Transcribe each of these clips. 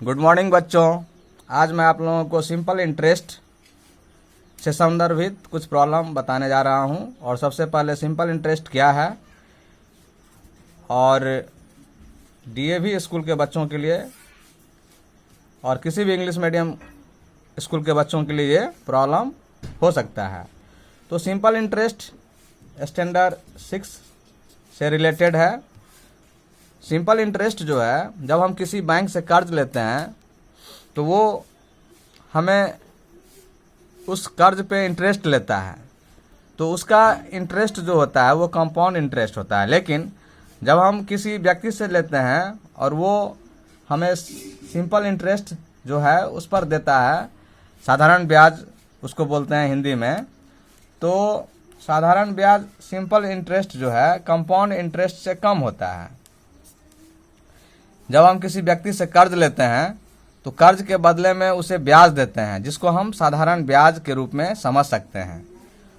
Good morning बच्चों। आज मैं आप लोगों को सिंपल इंटरेस्ट से संदर्भित कुछ प्रॉब्लम बताने जा रहा हूं। और सबसे पहले सिंपल इंटरेस्ट क्या है और डीएवी स्कूल के बच्चों के लिए और किसी भी इंग्लिश मीडियम स्कूल के बच्चों के लिए ये प्रॉब्लम हो सकता है। तो सिंपल इंटरेस्ट स्टैंडर्ड 6 से रिलेटेड है। सिंपल इंटरेस्ट जो है, जब हम किसी बैंक से कर्ज लेते हैं तो वो हमें उस कर्ज पे इंटरेस्ट लेता है, तो उसका इंटरेस्ट जो होता है वो कंपाउंड इंटरेस्ट होता है। लेकिन जब हम किसी व्यक्ति से लेते हैं और वो हमें सिंपल इंटरेस्ट जो है उस पर देता है, साधारण ब्याज उसको बोलते हैं हिंदी में, तो साधारण ब्याज सिंपल इंटरेस्ट जो है कंपाउंड इंटरेस्ट से कम होता है। जब हम किसी व्यक्ति से कर्ज लेते हैं तो कर्ज के बदले में उसे ब्याज देते हैं, जिसको हम साधारण ब्याज के रूप में समझ सकते हैं।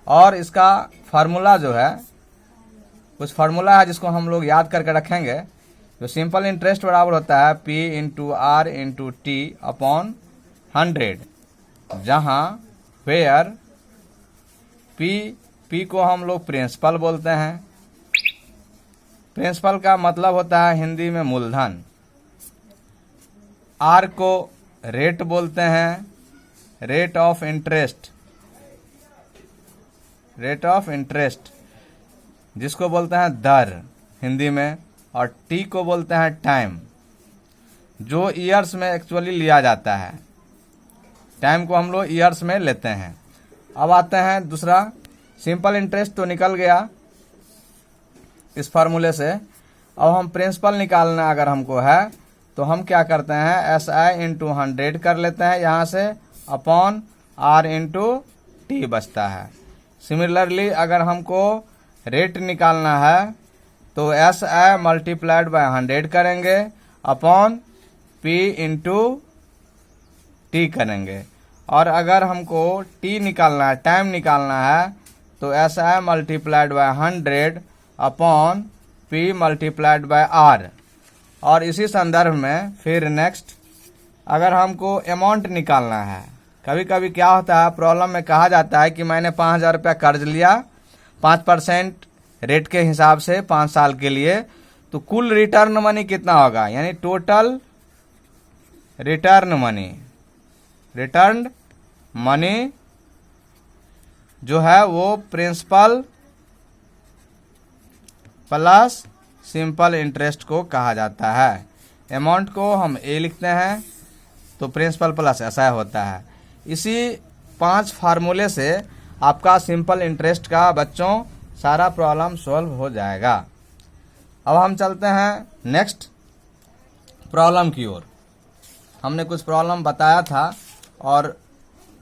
और इसका फार्मूला जो है, कुछ फार्मूला है जिसको हम लोग याद करके रखेंगे। जो सिंपल इंटरेस्ट बराबर होता है P into R into T upon 100, जहाँ वेयर P को हम लोग प्रिंसिपल बोलते हैं। प्रिंसिपल का मतलब होता है हिंदी में मूलधन। आर को रेट बोलते हैं, rate of interest, rate of interest जिसको बोलते हैं दर हिंदी में। और टी को बोलते हैं टाइम, जो ईयर्स में एक्चुअली लिया जाता है। टाइम को हम लोग ईयर्स में लेते हैं। अब आते हैं दूसरा, सिंपल इंटरेस्ट तो निकल गया इस फार्मूले से। अब हम प्रिंसिपल निकालना अगर हमको है तो हम क्या करते हैं, SI इंटू 100 कर लेते हैं यहाँ से, अपॉन R इंटू टी बचता है। सिमिलरली अगर हमको रेट निकालना है तो SI मल्टीप्लाइड बाय 100 करेंगे, अपॉन P इंटू टी करेंगे। और अगर हमको T निकालना है, टाइम निकालना है, तो SI multiplied by 100 upon P multiplied by R। और इसी संदर्भ में फिर नेक्स्ट, अगर हमको अमाउंट निकालना है, कभी कभी क्या होता है प्रॉब्लम में कहा जाता है कि मैंने 5,000 रुपया कर्ज लिया 5% रेट के हिसाब से 5 साल के लिए, तो कुल रिटर्न मनी कितना होगा, यानी total return money, return money जो है वो प्रिंसिपल प्लस सिंपल इंटरेस्ट को कहा जाता है। अमाउंट को हम ए लिखते हैं तो प्रिंसिपल प्लस ऐसा होता है। इसी 5 फार्मूले से आपका सिंपल इंटरेस्ट का बच्चों सारा प्रॉब्लम सॉल्व हो जाएगा। अब हम चलते हैं नेक्स्ट प्रॉब्लम की ओर। हमने कुछ प्रॉब्लम बताया था और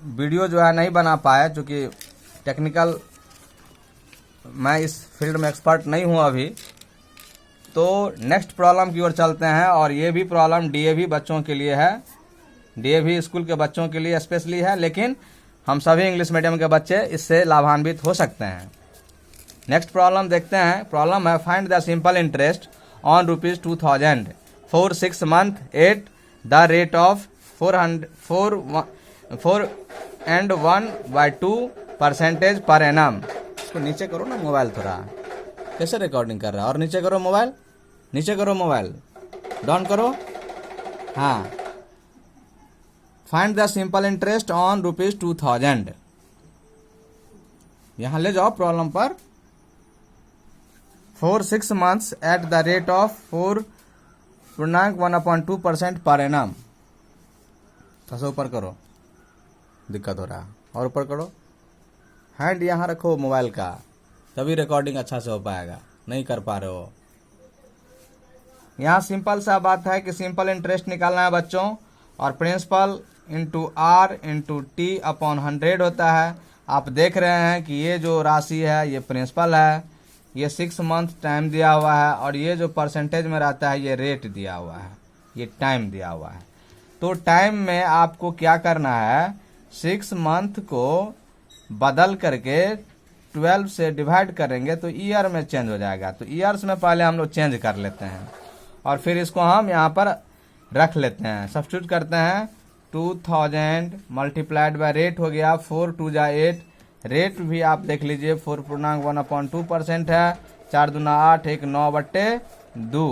वीडियो जो है नहीं बना पाया, क्योंकि टेक्निकल मैं इस फील्ड में एक्सपर्ट नहीं हूं अभी। तो नेक्स्ट प्रॉब्लम की ओर चलते हैं, और ये भी प्रॉब्लम डीएवी बच्चों के लिए है, डीएवी स्कूल के बच्चों के लिए स्पेशली है, लेकिन हम सभी इंग्लिश मीडियम के बच्चे इससे लाभान्वित हो सकते हैं। नेक्स्ट प्रॉब्लम देखते हैं। प्रॉब्लम है, find the simple interest on ₹2000 for 6 month at the rate of 4.1/2% per annum. इसको नीचे करो ना मोबाइल, थोड़ा कैसे रिकॉर्डिंग कर रहा है, और नीचे करो मोबाइल, नीचे करो मोबाइल, डाउन करो। हाँ, find the simple interest on ₹2000। यहां ले जाओ प्रॉब्लम पर। For 6 months at the rate of 4.1/2% per annum. थोड़ा ऊपर करो, दिक्कत हो रहा है, और ऊपर करो। हैंड यहां रखो मोबाइल का, तभी रिकॉर्डिंग अच्छा से हो पाएगा, नहीं कर पा रहे हो। यहाँ सिंपल सा बात है कि सिंपल इंटरेस्ट निकालना है बच्चों, और principal into R into T upon 100 होता है। आप देख रहे हैं कि ये जो राशि है ये प्रिंसिपल है, ये 6 मंथ टाइम दिया हुआ है, और ये जो परसेंटेज में रहता है ये रेट दिया हुआ है, ये टाइम दिया हुआ है। तो टाइम में आपको क्या करना है, 6 मंथ को बदल करके 12 से डिवाइड करेंगे तो ईयर में चेंज हो जाएगा। तो ईयर्स में पहले हम लोग चेंज कर लेते हैं, और फिर इसको हम यहाँ पर रख लेते हैं, सब्स्टिट्यूट करते हैं। 2000 मल्टीप्लाइड बाय रेट हो गया 4 2 जा 8। रेट भी आप देख लीजिए 4.1/2% है। 4 दूना 8, 1 9/2।